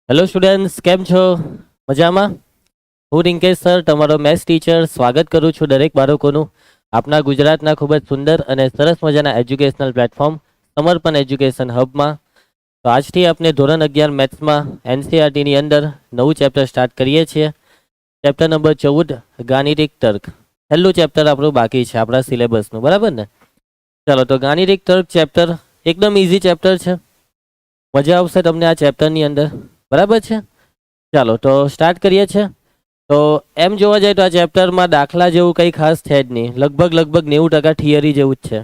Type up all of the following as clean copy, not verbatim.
Hello students, કેમ છો? મજામાં? હું રિંકેશ સર, તમારો મેથ્સ ટીચર, સ્વાગત કરું છું દરેક બાળકોનું આપણા ગુજરાતના ખૂબ જ સુંદર અને સરસ મજાના એજ્યુકેશનલ પ્લેટફોર્મ સમર્પણ એજ્યુકેશન હબમાં. તો આજથી આપણે ધોરણ 11 મેથ્સમાં એનસીઆરટીની અંદર નવું ચેપ્ટર સ્ટાર્ટ કરીએ છીએ. ચેપ્ટર નંબર 14, ગાણિતિક તર્ક. છેલ્લું ચેપ્ટર આપણું બાકી છે આપણા સિલેબસનું, બરાબર ને? ચાલો, તો ગાણિતિક તર્ક ચેપ્ટર એકદમ ઇઝી ચેપ્ટર છે. મજા આવશે તમને આ ચેપ્ટરની અંદર, બરાબર છે? ચાલો, તો સ્ટાર્ટ કરીએ છીએ. તો એમ જોવા જાય તો આ ચેપ્ટરમાં દાખલા જેવું કંઈ ખાસ છે જ નહીં. લગભગ 90% થિયરી જેવું જ છે.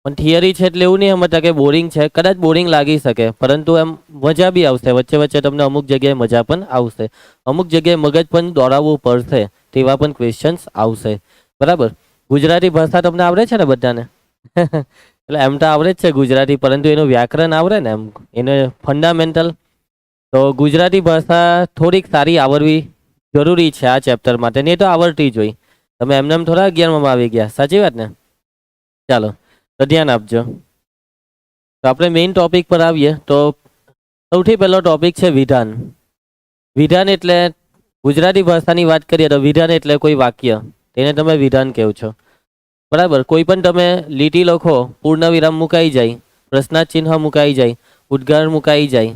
પણ થિયરી છે એટલે એવું નહીં સમજતા કે બોરિંગ છે. કદાચ બોરિંગ લાગી શકે, પરંતુ એમ મજા બી આવશે. વચ્ચે વચ્ચે તમને અમુક જગ્યાએ મજા પણ આવશે. અમુક જગ્યાએ મગજ પણ દોડાવવું પડશે તેવા પણ ક્વેશ્ચન્સ આવશે, બરાબર? ગુજરાતી ભાષા તમને આવડે છે ને બધાને? એટલે એમ તો આવડે જ છે ગુજરાતી, પરંતુ એનું વ્યાકરણ આવડે ને, એમ એને ફંડામેન્ટલ. તો ગુજરાતી ભાષા થોડીક સારી આવડવી જરૂરી છે આ ચેપ્ટર માટે. નહીં તો આવડતી જ હોય. તમે એમને એમ થોડા 11માં આવી ગયા, સાચી વાત ને? ચાલો, તો ધ્યાન આપજો. તો આપણે મેઇન ટોપિક પર આવીએ. તો સૌથી પહેલો ટોપિક છે વિધાન. વિધાન એટલે ગુજરાતી ભાષાની વાત કરીએ તો વિધાન એટલે કોઈ વાક્ય, તેને તમે વિધાન કહો છો, બરાબર? કોઈ પણ તમે લીટી લખો, પૂર્ણ વિરામ મુકાઈ જાય, પ્રશ્નાર્થ ચિહ્ન મુકાઈ જાય, ઉદ્ગાર મુકાઈ જાય,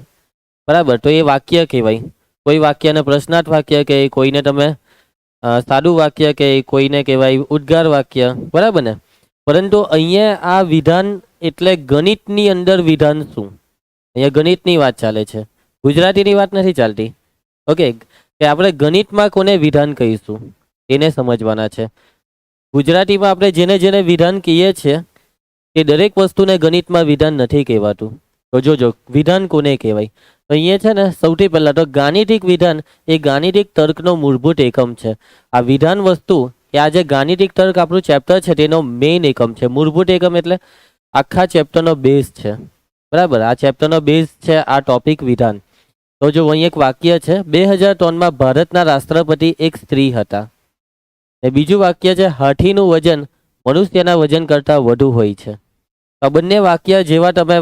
બરાબર? તો એ વાક્ય કહેવાય. કોઈ વાક્યને પ્રશ્નાર્થ વાક્ય કહે, કોઈને તમે સાદું વાક્ય કહે, કોઈને કહેવાય ઉદ્ગાર વાક્ય, બરાબર ને? પરંતુ અહીંયા આ વિધાન એટલે ગણિતની અંદર વિધાન શું? અહીંયા ગણિતની વાત ચાલે છે, ગુજરાતીની વાત નથી ચાલતી. ઓકે, કે આપણે ગણિતમાં કોને વિધાન કહીશું એને સમજવાના છે. ગુજરાતીમાં આપણે જેને જેને વિધાન કહીએ છીએ એ દરેક વસ્તુને ગણિતમાં વિધાન નથી કહેવાતું. તો જોજો વિધાન કોને કહેવાય. તો અહીંયા છે ને, સૌથી પહેલાં તો ગાણિતિક વિધાન એ ગાણિતિક તર્કનો મૂળભૂત એકમ છે. આ વિધાન વસ્તુ એ આ જે ગાણિતિક તર્ક આપણું ચેપ્ટર છે તેનો મેઇન એકમ છે. મૂળભૂત એકમ એટલે આખા ચેપ્ટરનો બેઝ છે, બરાબર? આ ચેપ્ટરનો બેઝ છે આ ટોપિક વિધાન. તો જો અહીં એક વાક્ય છે, 2003માં ભારતના રાષ્ટ્રપતિ એક સ્ત્રી હતા. ને બીજું વાક્ય છે, હાથીનું વજન મનુષ્યના વજન કરતાં વધુ હોય છે. આ બંને વાક્ય જેવા તમે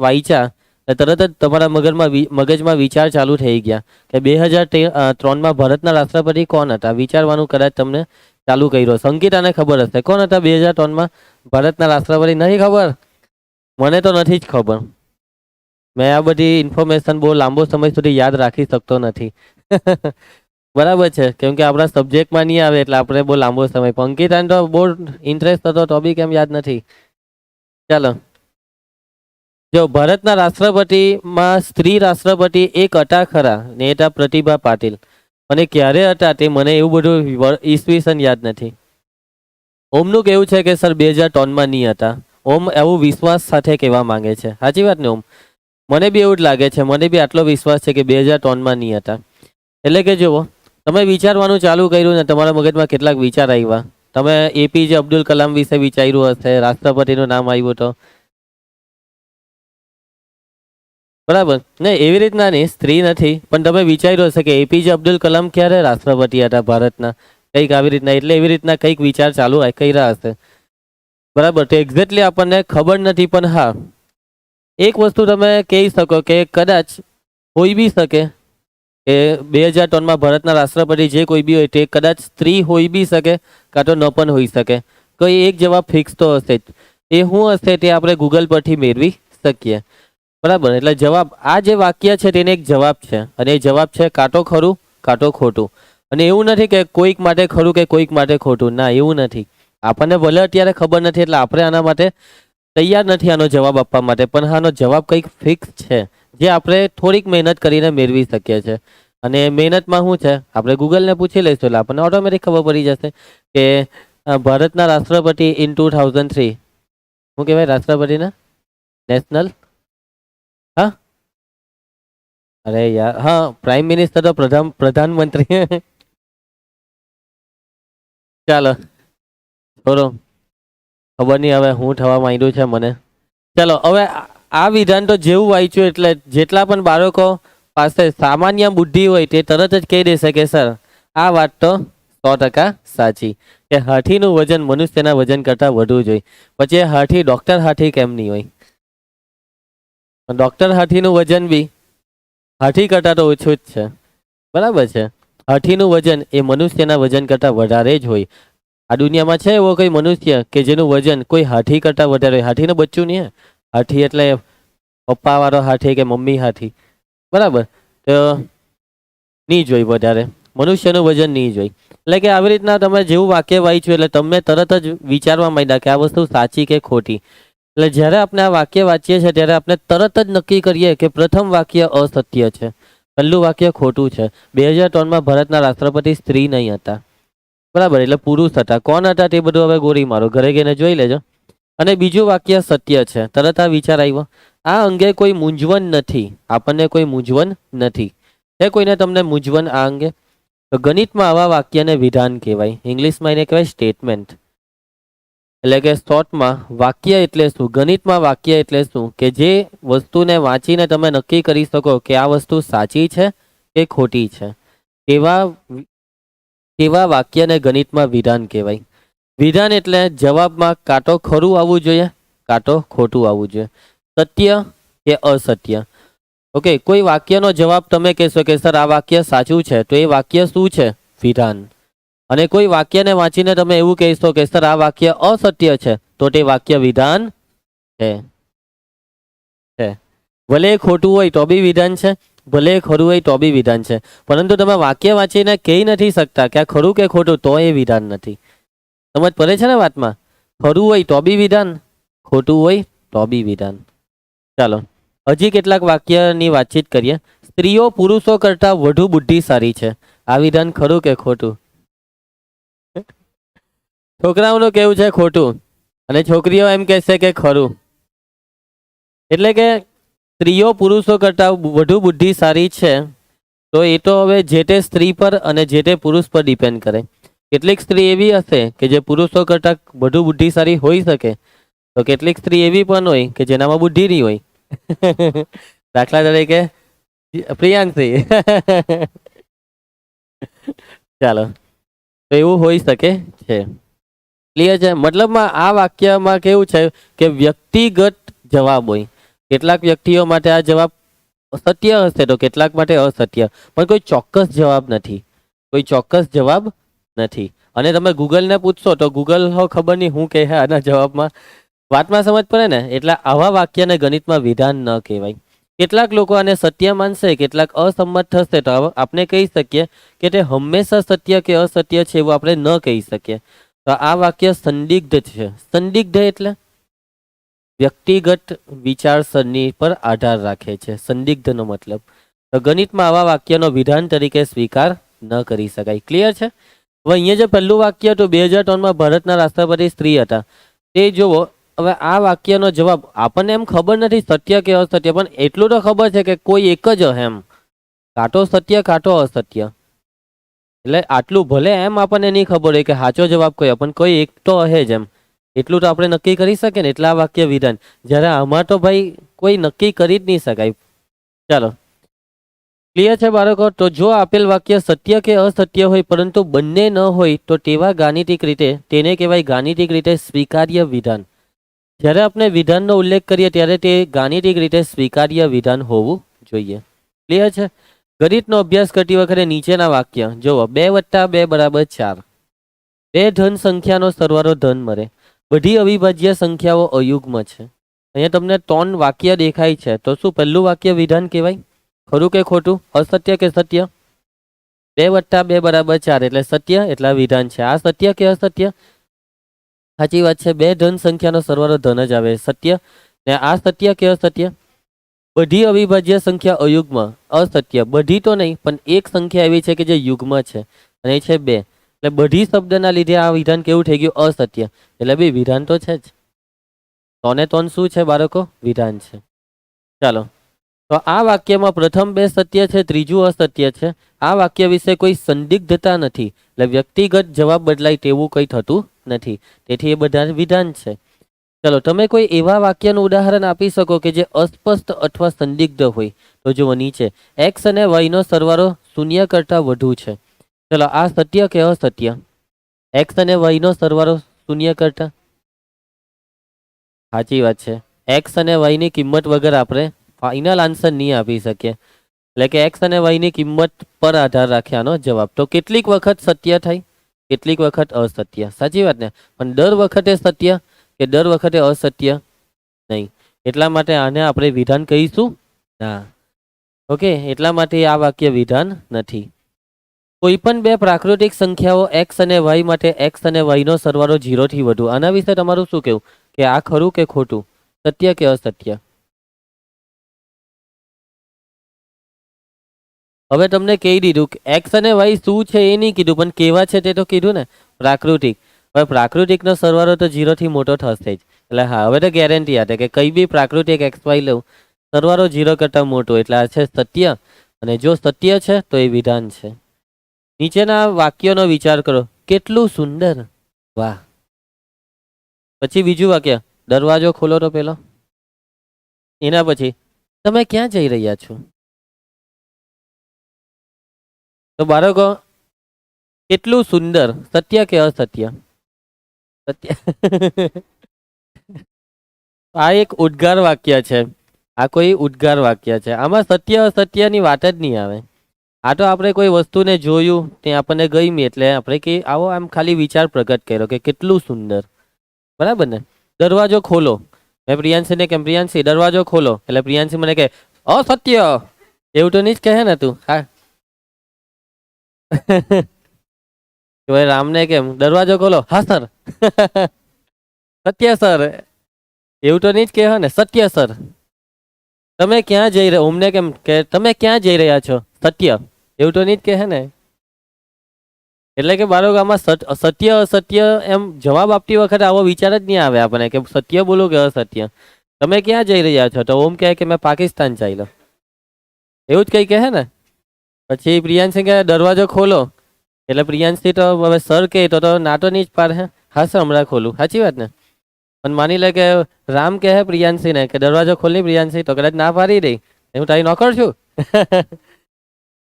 વાંચ્યા તરત જ તમારા મગજમાં વિચાર ચાલુ થઈ ગયા કે 2003માં ભારતના રાષ્ટ્રપતિ કોણ હતા. વિચારવાનું કદાચ તમને ચાલુ કર્યો. સંગીતાને ખબર હશે કોણ હતા 2003માં ભારતના રાષ્ટ્રપતિ? નહીં ખબર? મને તો નથી જ ખબર. મેં આ બધી ઇન્ફોર્મેશન બહુ લાંબો સમય સુધી યાદ રાખી શકતો નથી. બરાબર છે, કેમ કે આપણા સબ્જેક્ટમાં નહીં આવે એટલે આપણે બહુ લાંબો સમય. અંકિતાને તો બહુ ઇન્ટરેસ્ટ હતો તો બી કેમ યાદ નથી. ચાલો, જો ભારતના રાષ્ટ્રપતિમાં સ્ત્રી રાષ્ટ્રપતિ એક હતા ખરા, ને હતા પ્રતિભા પાટીલ. અને ક્યારે હતા તે મને એવું બધું ઈસવીસન યાદ નથી. ઓમનું કેવું છે કે સર 2003માં નહીં હતા. ઓમ એવું વિશ્વાસ સાથે કહેવા માંગે છે, સાચી વાત ને ઓમ? મને બી એવું જ લાગે છે, મને બી આટલો વિશ્વાસ છે કે 2003માં નહીં હતા. એટલે કે જુઓ, તમે વિચારવાનું ચાલુ કર્યું ને તમારા મગજમાં કેટલાક વિચાર આવ્યા. તમે એપીજે અબ્દુલ કલામ વિશે વિચાર્યું હશે, રાષ્ટ્રપતિનું નામ આવ્યું તો, બરાબર ને? એવી રીતના નહીં, સ્ત્રી નથી, પણ તમે વિચાર્યું હશે કે એપીજે અબ્દુલ કલામ ક્યારે રાષ્ટ્રપતિ હતા ભારતના, કંઈક આવી રીતના. એટલે એવી રીતના કંઈક વિચાર ચાલુ કર્યા હશે, બરાબર? તો એક્ઝેક્ટલી આપણને ખબર નથી, પણ હા એક વસ્તુ તમે કહી શકો કે કદાચ હોઈ બી શકે કે 2003માં ભારતના રાષ્ટ્રપતિ જે કોઈ બી હોય તે કદાચ સ્ત્રી હોઈ બી શકે, કાં તો ન પણ હોઈ શકે. કોઈ એક જવાબ ફિક્સ તો હશે જ. એ શું હશે તે આપણે ગૂગલ પરથી મેળવી શકીએ, બરાબર? એટલે જવાબ, આ જે વાક્ય છે તેને એક જવાબ છે, અને એ જવાબ છે કાં તો ખરું કાં તો ખોટું. અને એવું નથી કે કોઈક માટે ખરું કે કોઈક માટે ખોટું, ના એવું નથી. આપણને ભલે અત્યારે ખબર નથી એટલે આપણે આના માટે તૈયાર નથી આનો જવાબ આપવા માટે, પણ આનો જવાબ કંઈક ફિક્સ છે જે આપણે થોડીક મહેનત કરીને મેળવી શકીએ છીએ. અને મહેનતમાં શું છે, આપણે ગૂગલને પૂછી લઈશું એટલે આપણને ઓટોમેટિક ખબર પડી જશે કે ભારતના રાષ્ટ્રપતિ ઇન 2003 શું કહેવાય રાષ્ટ્રપતિને? નેશનલ, હા, અરે યાર, હા, પ્રાઇમ મિનિસ્ટર તો પ્રધાનમંત્રી. ચાલો છોડો, ખબર નહીં હવે હું થવા માંડ્યું છે મને. ચાલો, હવે આ વિધાન તો જેવું વાંચ્યું એટલે જેટલા પણ બાળકો પાસે સામાન્ય બુદ્ધિ હોય તે તરત જ કહી દેશે કે સર આ વાત તો 100% સાચી, કે હાથીનું વજન મનુષ્યના વજન કરતાં વધુ જોઈએ. પછી હાથી ડૉક્ટર હાથી કેમ નહીં હોય? ડૉક્ટર હાથીનું વજન બી હાથી કરતાં તો ઓછું જ છે, બરાબર છે. હાથીનું વજન એ મનુષ્યના વજન કરતાં વધારે જ હોય. આ દુનિયામાં છે એવો કોઈ મનુષ્ય કે જેનું વજન કોઈ હાથી કરતાં વધારે હોય? હાથીનું બચ્ચું નહીં હે. હાથી એટલે પપ્પાવાળો હાથી કે મમ્મી હાથી, બરાબર. તો નહીં જોઈ વધારે, મનુષ્યનું વજન નહીં જોઈ. એટલે કે આવી રીતના તમે જેવું વાક્ય વાંચ્યું એટલે તમે તરત જ વિચારવા માંડ્યા કે આ વસ્તુ સાચી કે ખોટી. એટલે જ્યારે આપણે આ વાક્ય વાંચીએ છીએ ત્યારે આપણે તરત જ નક્કી કરીએ કે પ્રથમ વાક્ય અસત્ય છે, પહેલું વાક્ય ખોટું છે. 2003માં ભારતના રાષ્ટ્રપતિ સ્ત્રી નહીં હતા, બરાબર, એટલે પુરુષ હતા. કોણ હતા તે બધું હવે ગોળી મારો, ઘરે ગઈને જોઈ લેજો. અને બીજું વાક્ય સત્ય છે. તરત આ વિચાર આવ્યો, આ અંગે કોઈ મૂંઝવણ નથી, આપણને કોઈ મૂંઝવણ નથી. છે કોઈને તમને મૂંઝવણ આ અંગે? તો ગણિતમાં આવા વાક્યને વિધાન કહેવાય, ઇંગ્લિશમાં એને કહેવાય સ્ટેટમેન્ટ. એટલે કે શોર્ટમાં વાક્ય એટલે શું, ગણિતમાં વાક્ય એટલે શું કે જે વસ્તુને વાંચીને તમે નક્કી કરી શકો કે આ વસ્તુ સાચી છે કે ખોટી છે, તેવા વાક્યને ગણિતમાં વિધાન કહેવાય. વિધાન એટલે જવાબમાં કાં તો ખરું આવવું જોઈએ કાં તો ખોટું આવવું જોઈએ, સત્ય કે અસત્ય. ઓકે, કોઈ વાક્યનો જવાબ તમે કહેશો કે સર આ વાક્ય સાચું છે, તો એ વાક્ય શું છે? વિધાન. અને કોઈ વાક્યને વાંચીને તમે એવું કહેશો કે સર આ વાક્ય અસત્ય છે, તો તે વાક્ય વિધાન છે. ભલે ખોટું હોય તો બી વિધાન છે, ભલે ખરું હોય તો બી વિધાન છે. પરંતુ તમે વાક્ય વાંચીને કહી નથી શકતા કે આ ખરું કે ખોટું, તો એ વિધાન નથી. સમજ પડે છે ને વાતમાં? ખરું હોય તો બી વિધાન, ખોટું હોય તો બી વિધાન. ચાલો હજી કેટલાક વાક્યની વાતચીત કરીએ. સ્ત્રીઓ પુરુષો કરતાં વધુ બુદ્ધિશાળી છે, આ વિધાન ખરું કે ખોટું? છોકરાઓનું કેવું છે ખોટું, અને છોકરીઓ એમ કહેશે કે ખરું. એટલે કે સ્ત્રીઓ પુરુષો કરતાં વધુ બુદ્ધિશાળી છે, તો એ તો હવે જે તે સ્ત્રી પર અને જે તે પુરુષ પર ડિપેન્ડ કરે. કેટલીક સ્ત્રી એવી હશે કે જે પુરુષો કરતાં વધુ બુદ્ધિશાળી હોઈ શકે, તો કેટલીક સ્ત્રી એવી પણ હોય કે જેનામાં બુદ્ધિ નહીં હોય. દાખલા તરીકે પ્રિયાંશી. ચાલો, તો એવું હોઈ શકે છે. ક્લિયર છે? મતલબમાં આ વાક્યમાં કેવું છે કે વ્યક્તિગત જવાબ હોય. કેટલાક વ્યક્તિઓ માટે આ જવાબ સત્ય હશે તો કેટલાક માટે અસત્ય, પણ કોઈ ચોક્કસ જવાબ નથી, કોઈ ચોક્કસ જવાબ નથી. અને તમે ગૂગલને પૂછશો તો ગૂગલ ખબર નહીં શું કહે આના જવાબમાં. વાતમાં સમજ પડે ને? એટલે આવા વાક્યને ગણિતમાં વિધાન ન કહેવાય. કેટલાક લોકો આને સત્ય માનશે, કેટલાક અસંમત થશે, તો આપણે કહી શકીએ કે તે હંમેશા સત્ય કે અસત્ય છે એવું આપણે ન કહી શકીએ. તો આ વાક્ય સંદિગ્ધ છે. સંદિગ્ધ એટલે વ્યક્તિગત વિચારસરણી પર આધાર રાખે છે, સંદિગ્ધનો મતલબ. તો ગણિતમાં આવા વાક્યનો વિધાન તરીકે સ્વીકાર ન કરી શકાય. ક્લિયર છે? હવે અહીંયા જે પહેલું વાક્ય હતું 2003માં ભારતના રાષ્ટ્રપતિ સ્ત્રી હતા, તે જુઓ. હવે આ વાક્યનો જવાબ આપણને એમ ખબર નથી સત્ય કે અસત્ય, પણ એટલું તો ખબર છે કે કોઈ એક જ એમ કાં તો સત્ય કાં તો અસત્ય. એટલે આટલું ભલે એમ આપણને નહીં ખબર હોય કે સાચો જવાબ કયો, પણ કોઈ એક તો હે જ એમ, એટલું તો આપણે નક્કી કરી શકીએ ને. એટલે આ વાક્ય વિધાન. જ્યારે આમાં તો ભાઈ કોઈ નક્કી કરી જ નહીં શકાય. ચાલો, ક્લિયર છે બાળકો? તો જો આપેલ વાક્ય સત્ય કે અસત્ય હોય પરંતુ બંને ન હોય તો તેવા ગાણિતિક રીતે તેને કહેવાય ગાણિતિક રીતે સ્વીકાર્ય વિધાન. જ્યારે આપણે વિધાનનો ઉલ્લેખ કરીએ ત્યારે તે ગાણિતિક રીતે સ્વીકાર્ય વિધાન હોવું જોઈએ. ક્લિયર છે? ગણિતનો અભ્યાસ કરતી વખતે નીચેના વાક્ય જુઓ. 2 + 2 = 4. બે ધન સંખ્યાનો સરવાળો ધન મળે. બધી અવિભાજ્ય સંખ્યાઓ અયુગ્મ છે. અહીંયા તમને 3 વાક્ય દેખાય છે, તો શું પહેલું વાક્ય વિધાન કહેવાય? ખરું કે ખોટું? અસત્ય કે સત્ય? 2 + 2 = 4 એટલે સત્ય, એટલે વિધાન છે. આ સત્ય કે અસત્ય? સાચી વાત છે. બે ધન સંખ્યાનો સરવાળો ધન જ આવે, સત્ય. ને આ સત્ય કે અસત્ય? બધી અવિભાજ્ય સંખ્યા અયુગ્મ, અસત્ય. બધી તો નહીં, પણ એક સંખ્યા એવી છે કે જે યુગ્મ છે, અને એ છે 2. એટલે બધી શબ્દના લીધે આ વિધાન કેવું થઈ ગયું? અસત્ય. એટલે બી વિધાન તો છે જ. 3 ને 3 શું છે બાળકો? વિધાન છે. ચાલો, તો આ વાક્યમાં પ્રથમ 2 સત્ય છે, ત્રીજું અસત્ય છે. આ વાક્ય વિશે કોઈ સંદિગ્ધતા નથી, એટલે વ્યક્તિગત જવાબ બદલાય તેવું કંઈ થતું નથી. તેથી એ બધા વિધાન છે. ચલો, તમે કોઈ એવા વાક્યનું ઉદાહરણ આપી શકો કે જે અસ્પષ્ટ અથવા સંદિગ્ધ હોય? તો જુઓ નીચે, x અને y નો સરવાળો 0 કરતાં વધુ છે. ચલો, આ સત્ય કે અસત્ય? x અને y નો સરવાળો 0 કરતાં? સાચી વાત છે. x અને y ની કિંમત વગર આપણે ફાઇનલ આન્સર નહીં આપી શકીએ. એટલે કે એક્સ અને વાયની કિંમત પર આધાર રાખે આનો જવાબ. તો કેટલીક વખત સત્ય થાય, કેટલીક વખત અસત્ય. સાચી વાત ને? પણ દર વખતે સત્ય કે દર વખતે અસત્ય નહીં. એટલા માટે આને આપણે વિધાન કહીશું ના. ઓકે, એટલા માટે આ વાક્ય વિધાન નથી. કોઈ પણ બે પ્રાકૃતિક સંખ્યાઓ એક્સ અને વાય માટે એક્સ અને વાયનો સરવાળો 0 થી વધુ. આના વિશે તમારું શું કહેવું, કે આ ખરું કે ખોટું, સત્ય કે અસત્ય? હવે તમને કહી દીધું કે એક્સ અને વાય શું છે એ નહીં કીધું, પણ કેવા છે તે તો કીધું ને, પ્રાકૃતિક. હવે પ્રાકૃતિકનો સરવાળો તો 0 થી મોટો થશે જ. એટલે હા, હવે તો ગેરંટી આપે કે કઈ બી પ્રાકૃતિક એક્સ વાય લઉં, સરવાળો 0 કરતાં મોટો, એટલે આ છે સત્ય. અને જો સત્ય છે તો એ વિધાન છે. નીચેના વાક્યોનો વિચાર કરો. કેટલું સુંદર, વાહ. પછી બીજું વાક્ય, દરવાજો ખોલો તો પેલો. એના પછી, તમે ક્યાં જઈ રહ્યા છો? તો બાળકો, કેટલું સુંદર, સત્ય કે અસત્ય? સત્ય. આ એક ઉદ્ગાર વાક્ય છે. આ કોઈ ઉદ્ગાર વાક્ય છે. આમાં સત્ય અસત્યની વાત જ નહીં આવે. આ તો આપણે કોઈ વસ્તુને જોયું, તે આપણને ગમી, એટલે આપણે કે આવો આમ ખાલી વિચાર પ્રગટ કર્યો કે કેટલું સુંદર. બરાબર ને? દરવાજો ખોલો. મેં પ્રિયાંશીને કેમ, પ્રિયાંશી દરવાજો ખોલો, એટલે પ્રિયાંશી મને કહે અસત્ય. એવું તો નહીં જ કહે ને તું? હા. રામને કેમ, દરવાજો ખોલો. હા સર. સત્ય સર. એવું તો નહીં જ કહે ને, સત્ય સર. તમે ક્યાં જઈ રહ્યા, અમને કેમ કે તમે ક્યાં જઈ રહ્યા છો? સત્ય. એવું તો નહીં જ કહે ને. એટલે કે બાળકો, આમાં સત્ય અસત્ય એમ જવાબ આપતી વખતે આવો વિચાર જ નહીં આવે આપણને કે સત્ય બોલો કે અસત્ય. તમે ક્યાં જઈ રહ્યા છો? તો ઓમ કહે કે મેં પાકિસ્તાન ચાલ્યો. એવું જ કંઈ કહે ને. પછી પ્રિયાંશી કહે દરવાજો ખોલો, એટલે પ્રિયાંશી તો હવે સર કહે તો ના તો નહીં જ પાડે. હા સર, હમણાં ખોલું. સાચી વાત ને? પણ માની લે કે રામ કહે પ્રિયાંશીને કે દરવાજો ખોલી પ્રિયાંશી, તો કદાચ ના પાડી દઈ, હું તારી નોકર છું.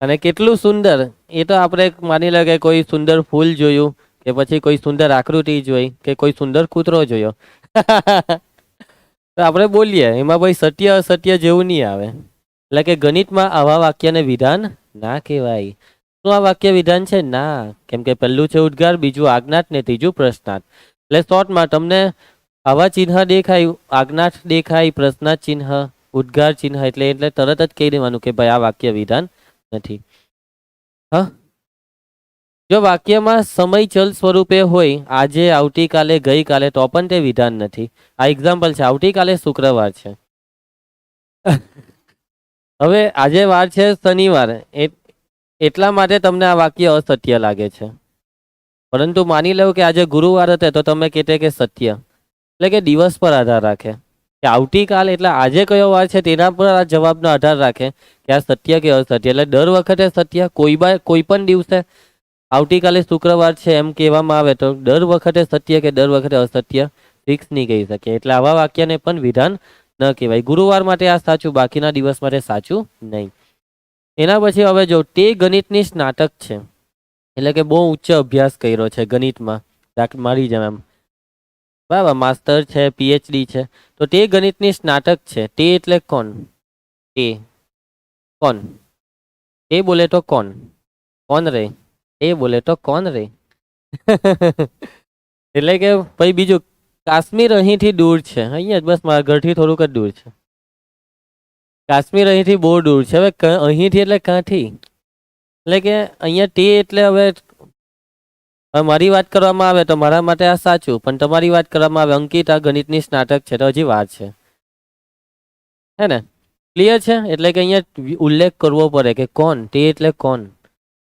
અને કેટલું સુંદર, એ તો આપણે માની લે કે કોઈ સુંદર ફૂલ જોયું, કે પછી કોઈ સુંદર આકૃતિ જોઈ, કે કોઈ સુંદર કૂતરો જોયો. તો આપણે બોલીએ, એમાં ભાઈ સત્ય અસત્ય જેવું નહીં આવે. એટલે કે ગણિતમાં આવા વાક્યને વિધાન ના કહેવાય. શું આ વાક્ય વિધાન છે? ના. કેમ કે પહેલું છે ઉદ્ગાર, બીજું આજ્ઞાત ને ત્રીજું પ્રશ્નાર્થ. એટલે શોર્ટમાં તમને આવા ચિહ્ન દેખાય, આજ્ઞાત દેખાય, પ્રશ્નાર્થ ચિહ્ન, ઉદ્ગાર ચિહ્ન, એટલે તરત જ કહી દેવાનું કે ભાઈ આ વાક્ય વિધાન નથી. હા, જો વાક્યમાં સમય ચલ સ્વરૂપે હોય, આજે, આવતીકાલે, ગઈકાલે, તો પણ તે વિધાન નથી. આ એક્ઝામ્પલ છે. આવતીકાલે શુક્રવાર છે. હવે આજે વાર છે શનિવાર, એટલા માટે તમને આ વાક્ય અસત્ય લાગે છે. પરંતુ માની લો કે આજે ગુરુવાર હતો, તો તમે કહેતે કે સત્ય. એટલે કે દિવસ પર આધાર રાખે કે આવતીકાલ એટલે આજે કયો વાર છે તેના પર આ જવાબનો આધાર રાખે કે આ સત્ય કે અસત્ય. એટલે દર વખતે સત્ય, કોઈ પણ દિવસે આવતીકાલે શુક્રવાર છે એમ કહેવામાં આવે તો દર વખતે સત્ય કે દર વખતે અસત્ય ફિક્સ નહીં કહી શકે. એટલે આવા વાક્યને પણ વિધાન ન કહેવાય. ગુરુવાર માટે આ સાચું, બાકીના દિવસ માટે સાચું નહીં. એના પછી હવે જો તે ગણિતની સ્નાતક છે, એટલે કે બહુ ઉચ્ચ અભ્યાસ કર્યો છે ગણિતમાં, મારી જેમ એમ, બરાબર, માસ્ટર છે, પીએચડી છે, તો તે ગણિતની સ્નાતક છે. તે એટલે કોણ? તે કોણ? તે બોલે તો કોણ? કોણ રે? એ બોલે તો કોણ રે? એટલે કે પછી બીજું, કાશ્મીર અહીંથી દૂર છે. અહીંયા જ બસ મારા ઘરથી થોડુંક જ દૂર છે. કાશ્મીર અહીંથી બહુ દૂર છે. હવે અહીંથી એટલે ક્યાંથી? એટલે કે અહીંયા તે એટલે હવે મારી વાત કરવામાં આવે તો મારા માટે આ સાચું, પણ તમારી વાત કરવામાં આવે, અંકિત આ ગણિતની સ્નાતક છે, તો હજી વાર છે. હે ને? ક્લિયર છે? એટલે કે અહીંયા ઉલ્લેખ કરવો પડે કે કોણ, તે એટલે કોણ.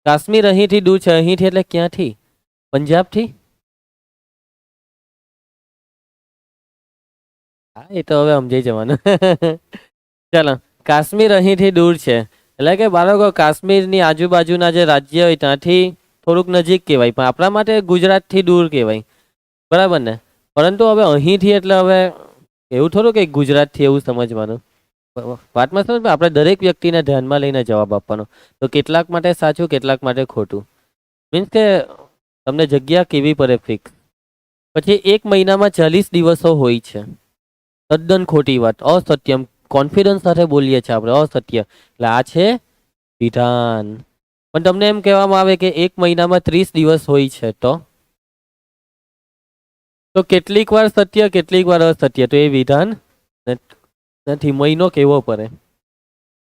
કાશ્મીર અહીંથી દૂર છે. અહીંથી એટલે ક્યાંથી? પંજાબથી? હા, એ તો હવે સમજાઈ જવાનું. ચાલો, કાશ્મીર અહીંથી દૂર છે. એટલે કે બાળકો, કાશ્મીરની આજુબાજુના જે રાજ્ય હોય ત્યાંથી થોડુંક નજીક કહેવાય, પણ આપણા માટે ગુજરાતથી દૂર કહેવાય. બરાબર ને? પરંતુ હવે અહીંથી એટલે હવે એવું થોડું કે ગુજરાતથી એવું સમજવાનું. વાતમાં સમજ, આપણે દરેક વ્યક્તિને ધ્યાનમાં લઈને જવાબ આપવાનો. તો કેટલાક માટે સાચું, કેટલાક માટે ખોટું. મીન્સ કે તમને જગ્યા કેવી પડે ફિક્સ. પછી એક મહિનામાં 40 દિવસો હોય છે. તદ્દન ખોટી વાત, અસત્યમ. કોન્ફિડન્સ સાથે બોલીએ છીએ આપણે, અસત્ય. એટલે આ છે વિધાન. પણ તમને એમ કહેવામાં આવે કે એક મહિનામાં 30 દિવસ હોય છે, તો કેટલીક વાર સત્ય કેટલીક વાર અસત્ય, તો એ વિધાન નથી. મહિનો કેવો પડે,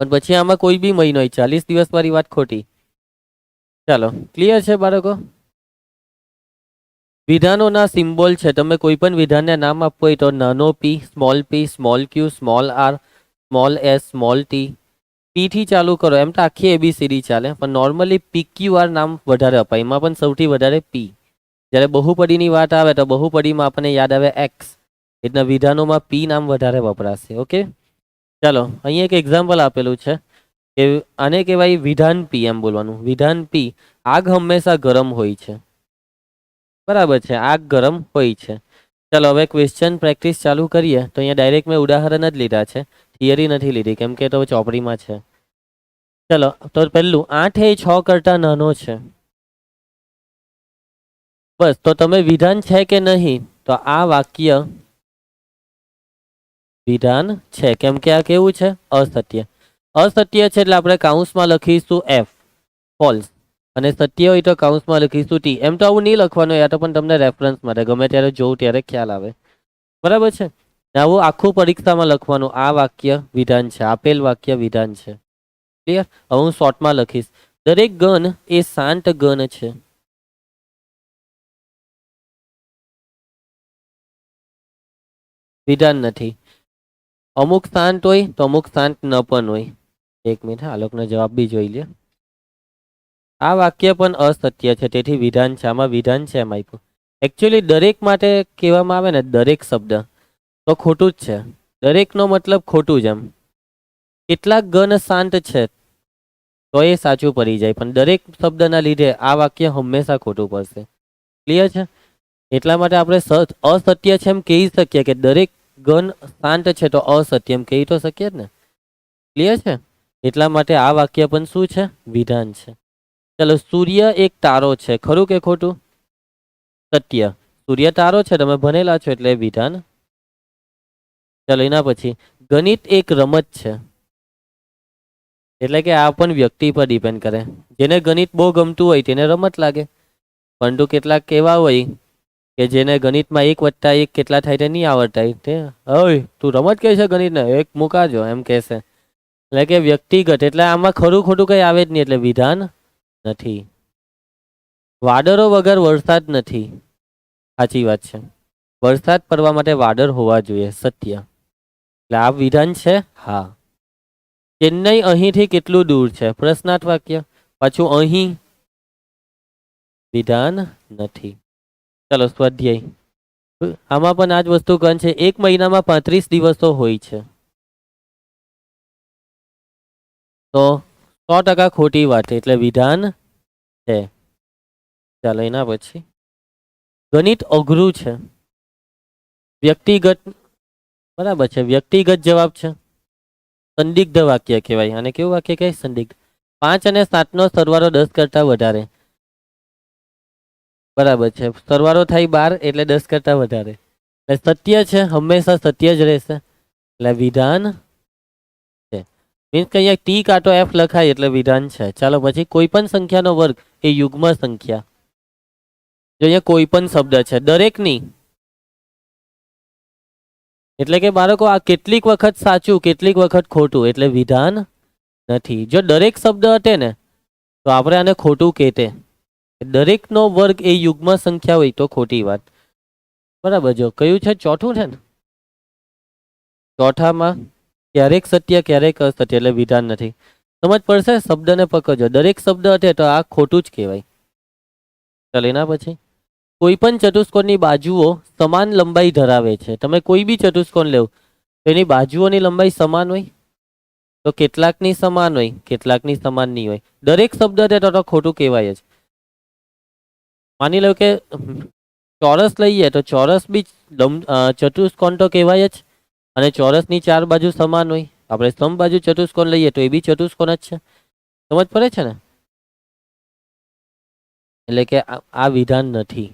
પણ પછી આમાં કોઈ બી મહિનો હોય, 40 દિવસ વાળી વાત ખોટી. ચાલો, ક્લિયર છે બાળકો? વિધાનોના સિમ્બોલ છે. તમે કોઈ પણ વિધાનને નામ આપવું હોય તો નાનો P, small Q, small R, small S, small T. P થી ચાલુ કરો, એમ તો આખી એબીસીડી ચાલે, પણ નોર્મલી PQR નામ વધારે અપાય. એમાં પણ સૌથી વધારે પી. જ્યારે બહુપદીની વાત આવે તો બહુપદીમાં આપણને યાદ આવે એક્સ, એટલે વિધાનોમાં પી નામ વધારે વપરાશે. ઓકે, ચાલો અહીંયા એક એક્ઝામ્પલ આપેલું છે કે આને કહેવાય વિધાન પી. એમ બોલવાનું, વિધાન પી. આગ હંમેશા ગરમ હોય છે. બરાબર છે, આગ ગરમ હોય છે. ચાલો હવે ક્વેશ્ચન પ્રેક્ટિસ ચાલુ કરીએ. તો અહીંયા ડાયરેક્ટ મેં ઉદાહરણ જ લીધા છે, થિયરી નથી લીધી, કેમ કે તો ચોપડીમાં છે. ચલો, તો પહેલું, 8 એ 6 કરતા નાનો છે. બસ, તો તમે વિધાન છે કે નહીં, તો આ વાક્ય વિધાન છે, કેમ કે આ કેવું છે? અસત્ય. અસત્ય છે એટલે આપણે કાઉન્સમાં લખીશું એફ, ફોલ્સ. અને સત્ય હોય તો કાઉન્સમાં લખીશું ટી. એમ તો આવું નહીં લખવાનું, યા તો પણ તમને રેફરન્સ માટે ગમે ત્યારે જોઉં ત્યારે ખ્યાલ આવે. બરાબર છે, આવું આખું પરીક્ષામાં લખવાનું. આ વાક્ય વિધાન છે, આપેલ વાક્ય વિધાન છે. ક્લિયર? હવે હું શોર્ટમાં લખીશ. દરેક ગણ એ શાંત ગણ છે. વિધાન નથી. અમુક શાંત હોય તો અમુક શાંત ન પણ હોય. એક મિનિટ, આ લોકોનો જવાબ બી જોઈ લે. આ વાક્ય પણ અસત્ય છે, તેથી વિધાન છે. આમાં વિધાન છે એમ આપ્યું. એકચ્યુઅલી દરેક માટે કહેવામાં આવે ને, દરેક શબ્દ, તો ખોટું જ છે. દરેકનો મતલબ ખોટું જ એમ. કેટલાક ગણ શાંત છે તો એ સાચું પડી જાય, પણ દરેક શબ્દના લીધે આ વાક્ય હંમેશા ખોટું પડશે. ક્લિયર છે? એટલા માટે આપણે અસત્ય છે એમ કહી શકીએ કે દરેક ગણ શાંત છે, તો અસત્ય એમ કહી તો શકીએ જ ને. ક્લિયર છે? એટલા માટે આ વાક્ય પણ શું છે? વિધાન છે. ચલો, સૂર્ય એક તારો છે, ખરું કે ખોટું? સત્ય. સૂર્ય તારો છે, તમે ભણેલા છો એટલે વિધાન. ચલો, એના પછી, ગણિત એક રમત છે. એટલે કે આ પણ વ્યક્તિ પર ડિપેન્ડ કરે. જેને ગણિત બહુ ગમતું હોય તેને રમત લાગે, પરંતુ કેટલાક કેવા હોય કે જેને ગણિતમાં 1 + 1 કેટલા થાય તે નહીં આવડતા હોય, તે ઓય તું રમત કહે છે ગણિતને, એક મુકાજો એમ કહેશે. એટલે કે વ્યક્તિગત. એટલે આમાં ખરું ખોટું કંઈ આવે જ નહીં, એટલે વિધાન નથી. વાદળો વગર વરસાદ નથી. સાચી વાત છે. વરસાદ પડવા માટે વાદળ હોવા જોઈએ. સત્ય. એટલે આ વિધાન છે. હા. ચેન્નઈ અહીંથી કેટલું દૂર છે? પ્રશ્નાર્થ વાક્ય. પાછું અહીં. વિધાન નથી. ચલો, સ્વાધ્યાય. આમાં પણ આ જ વસ્તુ કહે છે. એક મહિનામાં 35 દિવસો હોય છે. તો 100% ખોટી વાત, એટલે વિધાન છે. ચાલો, એના પછી, ગણિત અઘરું છે. વ્યક્તિગત. બરાબર છે, વ્યક્તિગત જવાબ છે. સંદિગ્ધ વાક્ય કહેવાય. અને કેવું વાક્ય કહેવાય? સંદિગ્ધ. 5 અને 7 નો સરવાળો 10 કરતા વધારે. બરાબર છે, સરવાળો થાય 12 એટલે 10 કરતા વધારે. એટલે સત્ય છે, હંમેશા સત્ય જ રહેશે. એટલે વિધાન છે. મીન્સ કે અહીંયા ટી કાંટો એફ લખાય એટલે વિધાન છે. ચાલો પછી, કોઈ પણ સંખ્યાનો વર્ગ એ યુગ્મ સંખ્યા. જો અહીંયા કોઈ પણ શબ્દ છે, દરેકની. એટલે કે બાળકો, આ કેટલીક વખત સાચું કેટલીક વખત ખોટું, એટલે વિધાન નથી. જો દરેક શબ્દ હતે ને તો આપણે આને ખોટું કહેતે. દરેકનો વર્ગ એ યુગ્મ સંખ્યા હોય તો ખોટી વાત. બરાબર. જો કયું છે? ચોથું છે ને. ચોથામાં ક્યારેક સત્ય ક્યારેક અસત્ય, એટલે વિધાન નથી. સમજ પડશે? શબ્દને પકડજો. દરેક શબ્દ હતે તો આ ખોટું જ કહેવાય. ચાલો, એના પછી, કોઈ પણ ચતુષ્કોણની બાજુઓ સમાન લંબાઈ ધરાવે છે. તમે કોઈ બી ચતુષ્કોણ લેવ તો એની બાજુઓની લંબાઈ સમાન હોય? તો કેટલાકની સમાન હોય, કેટલાકની સમાન નહીં હોય. દરેક શબ્દ હતે તો ખોટું કહેવાય જ. માની લો કે ચોરસ લઈએ તો ચોરસ બી ચતુષ્કોણ તો કહેવાય જ. અને ચોરસની 4 બાજુ સમાન હોય. આપણે સમબાજુ ચતુષ્કોણ લઈએ તો એ બી ચતુષ્કોણ જ છે. સમજ પડે છે ને? એટલે કે આ વિધાન નથી.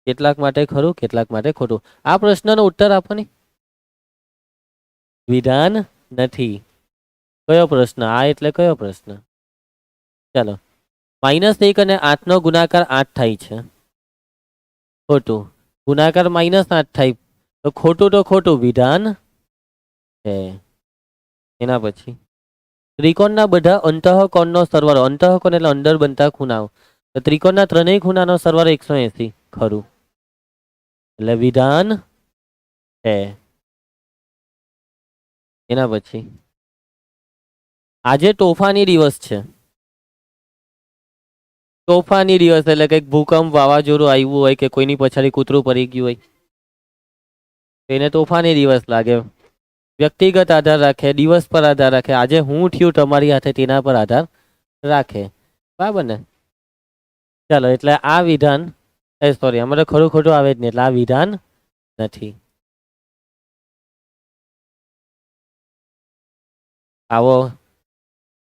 કેટલાક માટે ખરું, કેટલાક માટે ખોટું. આ પ્રશ્નનો ઉત્તર આપો ને. વિધાન નથી. કયો પ્રશ્ન? આ એટલે કયો પ્રશ્ન? ચાલો, -1 અને 8નો ગુણાકાર 8 થાય છે, ખોટું. ગુણાકાર -8 થાય તો ખોટું વિધાન છે. એના પછી ત્રિકોણના બધા અંતઃકોણનો સરવાળો, અંતઃકોણ એટલે અંદર બનતા ખૂણાઓ, તો ત્રિકોણના ત્રણેય ખૂણાનો સરવાળો 180, ખરું. એટલે વિધાન છે. એના પછી આજે તોફાની દિવસ છે. તોફાની દિવસ એટલે કંઈક ભૂકંપ, વાવાઝોડું આવ્યું હોય કે કોઈની પછાડી કૂતરું પડી ગયું હોય, એને તોફાની દિવસ લાગે. વ્યક્તિગત આધાર રાખે, દિવસ પર આધાર રાખે. આજે હું થયું તમારી હાથે તેના પર આધાર રાખે, બરાબર ને? ચાલો, એટલે આ વિધાન, સોરી, અમારે ખરું ખોટું આવે જ નહીં, એટલે આ વિધાન નથી. આવો,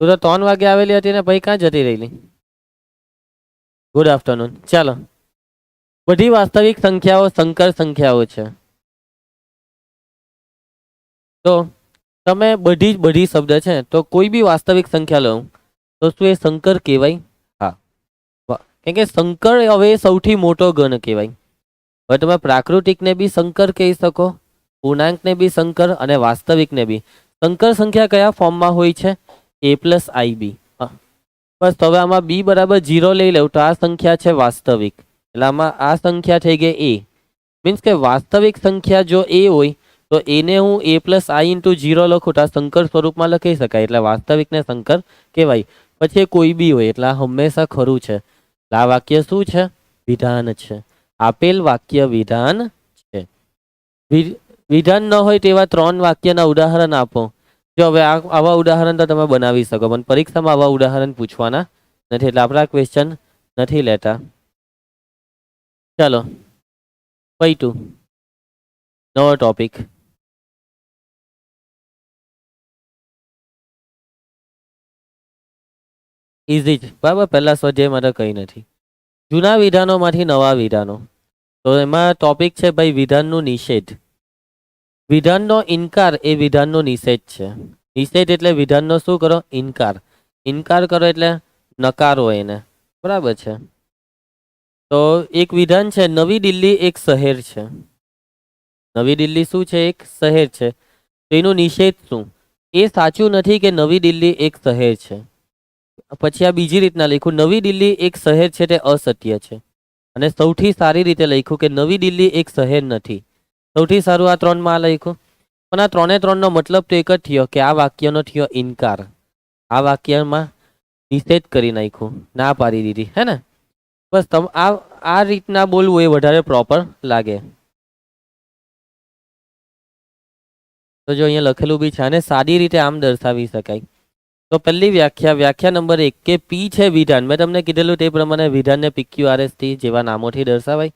તું તો 3 વાગે આવેલી હતી ને ભાઈ, ક્યાં જતી રહેલી? Good afternoon. ચાલો, બધી વાસ્તવિક સંખ્યાઓ સંકર સંખ્યાઓ છે. તો તમે બધી શબ્દ છે, તો કોઈ બી વાસ્તવિક સંખ્યા લો તો શું એ સંકર કહેવાય? હા, કેમ કે સંકર હવે સૌથી મોટો ગણ કહેવાય. હવે તમે પ્રાકૃતિકને બી સંકર કહી શકો, પૂર્ણાંકને બી સંકર, અને વાસ્તવિકને બી. સંકર સંખ્યા કયા ફોર્મમાં હોય છે? a + ib. બસ, હવે આમાં b = 0 લઈ લેવું તો આ સંખ્યા છે વાસ્તવિક, એટલે આમાં આ સંખ્યા થઈ ગઈ a. મીન્સ કે વાસ્તવિક સંખ્યા જો a હોય તો એને હું a + i × 0 લખું તો આ સંકર સ્વરૂપમાં લખી શકાય, એટલે વાસ્તવિકને સંકર કહેવાય. પછી કોઈ બી હોય, એટલે આ હંમેશા ખરું છે. આ વાક્ય શું છે? વિધાન છે. આપેલ વાક્ય વિધાન છે. વિધાન ન હોય તેવા 3 વાક્યના ઉદાહરણ આપો. જો હવે આવા ઉદાહરણ તો તમે બનાવી શકો, પણ પરીક્ષામાં આવા ઉદાહરણ પૂછવાના નથી, એટલે આપણા ક્વેશ્ચન નથી લેતા. ચાલો, પૈતું નવો ટોપિક. ઇઝી જ, બરાબર. પહેલા સ્વાધ્યાય માટે કંઈ નથી. જૂના વિધાનોમાંથી નવા વિધાનો. તો એમાં ટોપિક છે ભાઈ વિધાનનું નિષેધ. વિધાનનો ઇનકાર એ વિધાનનો નિષેધ છે. નિષેધ એટલે વિધાનનો શું કરો? ઇનકાર. ઇનકાર કરો એટલે નકારો એને, બરાબર છે. તો એક વિધાન છે, નવી દિલ્હી એક શહેર છે. નવી દિલ્હી શું છે? એક શહેર છે. તો એનું નિષેધ શું? એ સાચું નથી કે નવી દિલ્હી એક શહેર છે. પછી આ બીજી રીતના લખ્યું, નવી દિલ્હી એક શહેર છે તે અસત્ય છે. અને સૌથી સારી રીતે લખ્યું કે નવી દિલ્હી એક શહેર નથી. સૌથી સારું આ 3માં લખ્યું. પણ આ 3નો મતલબ તો એક જ થયો કે આ વાક્યનો થયો ઇનકાર. આ વાક્યમાં નિષેધ કરી નાખ્યું, ના પાડી દીધી, હે ને? બસ આ રીતના બોલવું એ વધારે પ્રોપર લાગે. તો જો અહીંયા લખેલું બી છે, અને સાદી રીતે આમ દર્શાવી શકાય. તો પહેલી વ્યાખ્યા નંબર 1 કે પી છે વિધાન. મેં તમને કીધેલું તે પ્રમાણે વિધાનને PQRS થી જેવા નામોથી દર્શાવાય.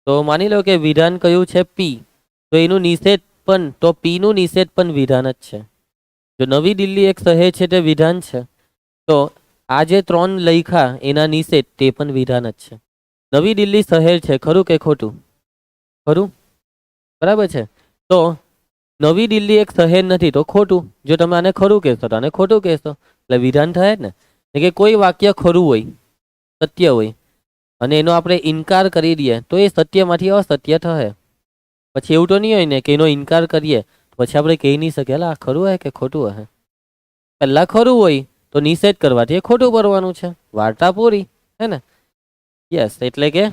તો માની લો કે વિધાન કયું છે? પી. તો એનું નિષેધ પણ, તો પીનું નિષેધ પણ વિધાન જ છે. જો નવી દિલ્હી એક શહેર છે તે વિધાન છે, તો આ જે 3 લખ્યા એના નિષેધ તે પણ વિધાન જ છે. નવી દિલ્હી શહેર છે, ખરું કે ખોટું? ખરું, બરાબર છે. તો નવી દિલ્હી એક શહેર નથી, તો ખોટું. જો તમે આને ખરું કહેશો તો આને ખોટું કહેશો, એટલે વિધાન થાય જ ને. કે કોઈ વાક્ય ખરું હોય, સત્ય હોય, અને એનો આપણે ઇનકાર કરી દઈએ તો એ સત્યમાંથી અસત્ય થશે. પછી એવું તો નહીં હોય ને કે એનો ઇનકાર કરીએ પછી આપણે કહી નહીં શકીએ આ ખરું હે કે ખોટું હે. પહેલા ખરું હોય તો નિષેધ કરવાથી એ ખોટું કરવાનું છે, વાર્તા પૂરી, હે ને? યસ, એટલે કે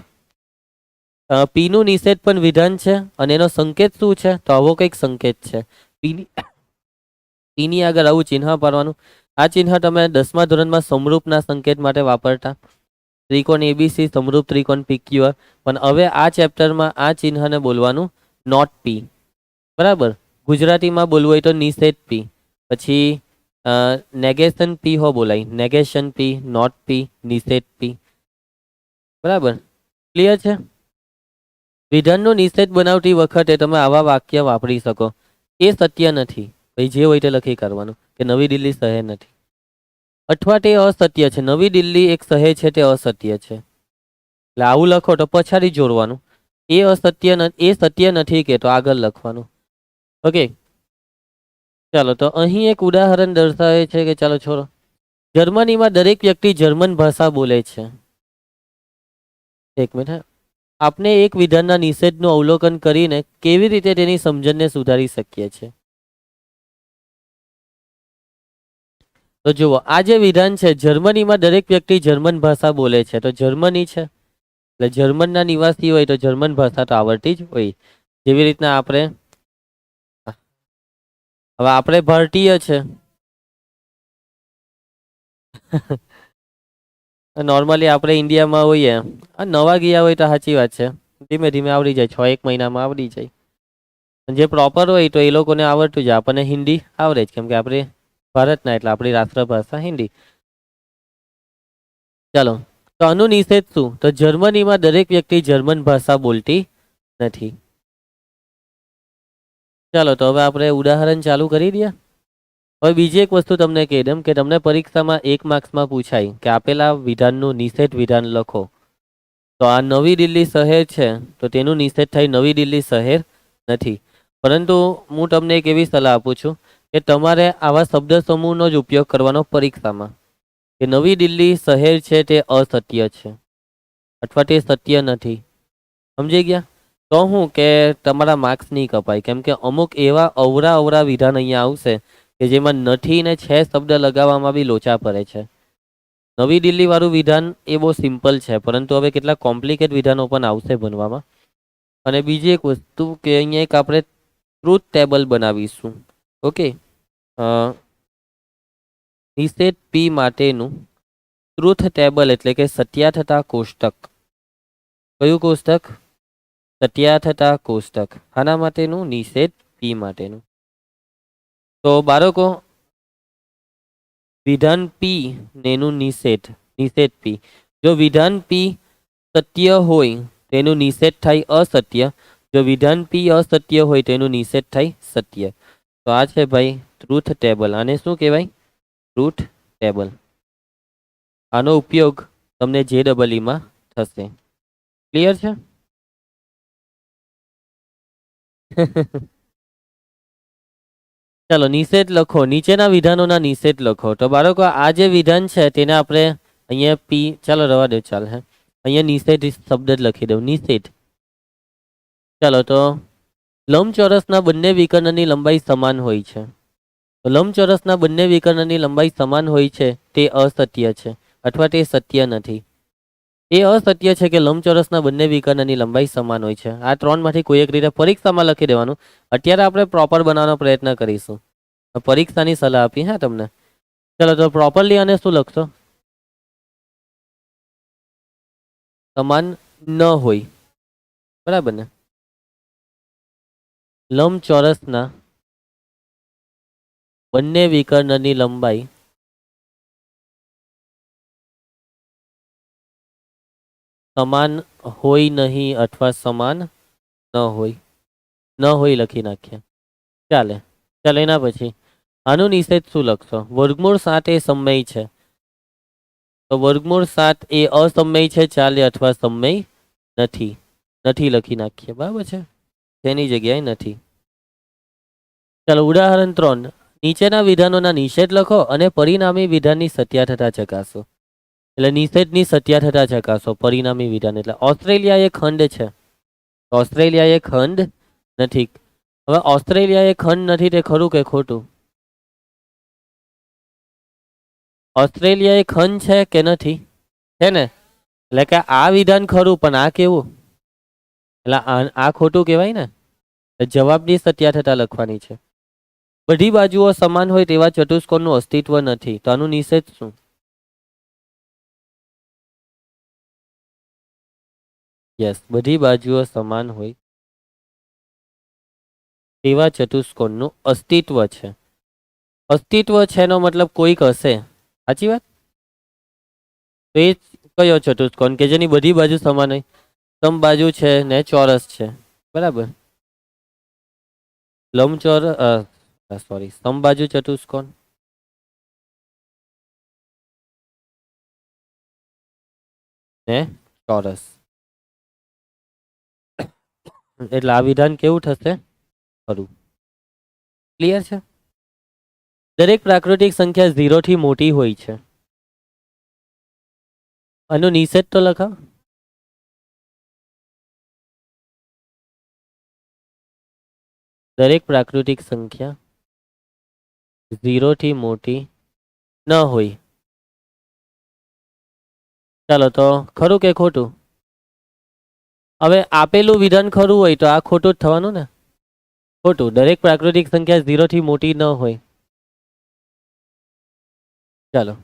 પીનું નિષેધ પણ વિધાન છે. અને એનો સંકેત શું છે? તો આવો કંઈક સંકેત છે. પીની આગળ આવું ચિહ્ન પાડવાનું. આ ચિહ્ન તમે 10મા ધોરણમાં સમરૂપના સંકેત માટે વાપરતા. ત્રિકોણ એબીસી સમરૂપ ત્રિકોણ PQR. પણ હવે આ ચેપ્ટરમાં આ ચિહ્નને બોલવાનું નોટ પી, બરાબર. ગુજરાતીમાં બોલવું હોય તો નિષેધ પી, પછી નેગેશન પી હો બોલાય, નેગેશન પી, નોટ પી, નિષેધ પી, બરાબર. ક્લિયર છે? વિધાનનો નિષેધ બનાવતી વખતે તમે આવા વાક્ય વાપરી શકો. એ સત્ય નથી, ભાઈ જે હોય તે લખી કરવાનું કે નવી દિલ્હી શહેર નથી, અથવા તે અસત્ય છે. નવી દિલ્હી એક શહેર છે તે અસત્ય છે, એટલે આવું લખો તો પછાડી જોડવાનું. એ સત્ય નથી કે તો આગળ લખવાનું. ઓકે, ચાલો તો અહીં એક ઉદાહરણ દર્શાવે છે કે ચાલો છોડો, જર્મનીમાં દરેક વ્યક્તિ જર્મન ભાષા બોલે છે. એક મિનિટ. આપણે એક વિધાનના નિષેધનું અવલોકન કરીને કેવી રીતે તેની સમજણને સુધારી શકીએ છીએ? તો જુઓ, આ જે વિધાન છે, જર્મનીમાં દરેક વ્યક્તિ જર્મન ભાષા બોલે છે, તો જર્મની છે એટલે જર્મનના નિવાસી હોય તો જર્મન ભાષા તો આવડતી જ હોય. જેવી રીતના આપણે હવે આપણે ભારતીય છે. નોર્મલી આપણે ઇન્ડિયામાં હોઈએ, નવા ગયા હોય તો સાચી વાત છે, ધીમે ધીમે આવડી જાય, 6-1 મહિનામાં આવડી જાય. જે પ્રોપર હોય તો એ લોકોને આવડતું જાય, આપણને હિન્દી આવડે જ, કેમ કે આપણે ભારતના એટલે આપણી રાષ્ટ્રભાષા હિન્દી. ચાલો, તો આનું નિષેધ શું? તો જર્મનીમાં દરેક વ્યક્તિ જર્મન ભાષા બોલતી નથી. ચાલો તો હવે આપણે ઉદાહરણ ચાલુ કરી દઈએ. હવે બીજી એક વસ્તુ તમને કહી દઉં કે તમને પરીક્ષામાં 1 માર્ક્સમાં પૂછાય કે આપેલા વિધાનનું નિષેધ વિધાન લખો. તો આ નવી દિલ્હી શહેર છે, તો તેનું નિષેધ થાય નવી દિલ્હી શહેર નથી. પરંતુ હું તમને એક એવી સલાહ આપું છું કે તમારે આવા શબ્દ સમૂહનો જ ઉપયોગ કરવાનો પરીક્ષામાં, કે નવી દિલ્હી શહેર છે તે અસત્ય છે અથવા તે સત્ય નથી. સમજી ગયા? તો હું કે તમારા માર્ક્સ નહીં કપાય, કેમ કે અમુક એવા અવરા અવરા વિધાન અહીંયા આવશે કે જેમાં નથી ને છે શબ્દ લગાવવામાં બી લોચા પડે છે. નવી દિલ્હી વાળું વિધાન એ બહુ સિમ્પલ છે, પરંતુ હવે કેટલાક કોમ્પ્લિકેટ વિધાનો પણ આવશે ભણવામાં. અને બીજી એક વસ્તુ કે અહીંયા એક આપણે ટ્રુથ ટેબલ બનાવીશું. ઓકે, નિષેધ પી માટેનું ટ્રુથ ટેબલ એટલે કે સત્યાથતા કોષ્ટક. કયું કોષ્ટક? સત્યાથતા કોષ્ટક. આના માટેનું નિષેધ પી માટેનું. તો બાળકો, વિધાન પી નેનું નિષેધ પી. જો વિધાન પી સત્ય હોય તેનું નિષેધ થાય અસત્ય. જો વિધાન પી અસત્ય હોય તેનું નિષેધ થાય સત્ય. તો આ છે ભાઈ ટ્રુથ ટેબલ. આને શું કહેવાય? Truth table. આનો ઉપયોગ તમને JEE-માં થશે. ક્લિયર છે? ચાલો નિષેધ લખો. નીચેના વિધાનોના નિષેધ લખો. તો બાળકો, આ જે વિધાન છે તેને આપણે અહીંયા પી, ચાલો રવા દો, ચાલ હે, અહીંયા નિષેધ શબ્દ જ લખી દઉં, નિષેધ. ચાલો તો લંબચોરસના બંને વિકર્ણની લંબાઈ સમાન હોય છે. તો લંબચોરસના બંને વિકર્ણની લંબાઈ સમાન હોય છે તે અસત્ય છે અથવા તે સત્ય નથી. એ અસત્ય છે કે લંબચોરસના બંને વિકર્ણની લંબાઈ સમાન હોય છે. આ ત્રણમાંથી કોઈ એક રીતે પરીક્ષામાં લખી દેવાનું. અત્યારે આપણે પ્રોપર બનાવવાનો પ્રયત્ન કરીશું. પરીક્ષાની સલાહ આપી હા તમને. ચલો તો પ્રોપરલી આને શું લખશો? સમાન ન હોય, બરાબર ને? લંબચોરસના બંને વિકર્ણની લંબાઈ સમાન હોય નહીં અથવા સમાન ન હોય. ન હોય લખી નાખ્યા, ચાલે. ચાલે એના પછી આનું નિષેધ શું લખશો? વર્ગમૂળ 7 એ સમય છે. તો વર્ગમૂળ 7 એ અસમય છે, ચાલે, અથવા સમય નથી. નથી લખી નાખીએ, બરાબર છે? તેની જગ્યાએ નથી. ચાલો ઉદાહરણ 3. નીચેના વિધાનોના નિષેધ લખો અને પરિણામી વિધાનની સત્યાથતા ચકાસો. એટલે નિષેધની સત્યાથતા ચકાસો. પરિણામી વિધાન એટલે ઓસ્ટ્રેલિયા એ ખંડ છે. ઓસ્ટ્રેલિયા એ ખંડ નથી. હવે ઓસ્ટ્રેલિયા એ ખંડ નથી તે ખરું કે ખોટું? ઓસ્ટ્રેલિયા એ ખંડ છે કે નથી? છે ને? એટલે કે આ વિધાન ખરું, પણ આ કેવું? એટલે આ ખોટું કહેવાય ને. જવાબની સત્યાથતા લખવાની છે. બધી બાજુઓ સમાન હોય તેવા ચતુષ્કોણનું અસ્તિત્વ નથી. તો આનું નિષેધ શું? યસ, બધી બાજુઓ સમાન હોય તેવા ચતુષ્કોણનું અસ્તિત્વ છે. અસ્તિત્વ છે નો મતલબ કોઈક હશે. સાચી વાત? તો એ કયો ચતુષ્કોણ કે જેની બધી બાજુ સમાન હોય? સમબાજુ છે ને ચોરસ છે, બરાબર? સમબાજુ ચતુષ્કોણ ને ચોરસ. એટલે આ વિધાન કેવું થશે? ખરું. ક્લિયર છે? દરેક પ્રાકૃતિક સંખ્યા 0 થી મોટી હોય છે. આનો નિષેધ તો લખાવ. દરેક પ્રાકૃતિક સંખ્યા 0 થી મોટી ન હોય. ચાલો તો ખરું કે ખોટું? હવે આપેલું વિધાન ખરું હોય તો આ ખોટું જ થવાનું ને. ખોટું. દરેક પ્રાકૃતિક સંખ્યા 0 થી મોટી ન હોય. ચાલો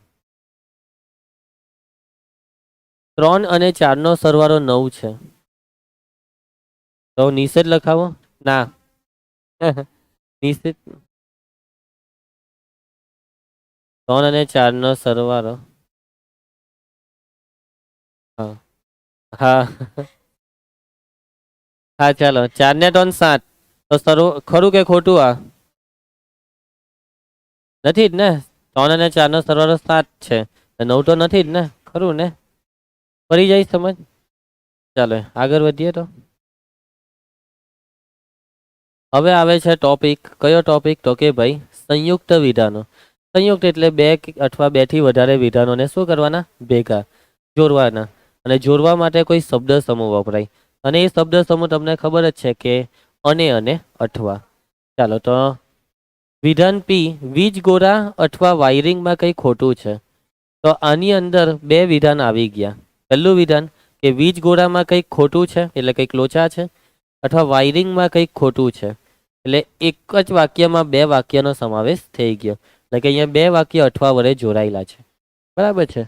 3 અને 4 નો સરવાળો 9 છે. તો નિષેધ લખાવો. ના. નિષેધ. 3 અને 4 નો સરવાળો. હા હા હા ચાલો 4 ને 3 7. તો ખરું કે ખોટું? આ નથી જ ને. 3 અને 4 નો સરવાળો 7 છે. 9 તો નથી જ ને. ખરું ને? પડી જાય સમજ. ચાલો આગળ વધીએ તો. હવે આવે છે ટોપિક. કયો ટોપિક? તો કે ભાઈ સંયુક્ત વિધાનો. સંયુક્ત એટલે બે અથવા બે થી વધારે વિધાનોને શું કરવાના? ભેગા જોડવાના. અને જોડવા માટે કોઈ શબ્દ સમૂહ વપરાય. અને એ શબ્દ સમૂહ તમને ખબર જ છે કે અને અથવા. ચાલો તો વિધાન પી, વીજ ગોળા અથવા વાયરિંગમાં કંઈ ખોટું છે. તો આની અંદર બે વિધાન આવી ગયા. પહેલું વિધાન કે વીજ ગોળામાં કંઈક ખોટું છે, એટલે કંઈક લોચા છે. અથવા વાયરિંગમાં કંઈક ખોટું છે. એટલે એક જ વાક્યમાં બે વાક્યનો સમાવેશ થઈ ગયો. એટલે કે અહીંયા બે વાક્ય અથવા વડે જોડાયેલા છે. બરાબર છે.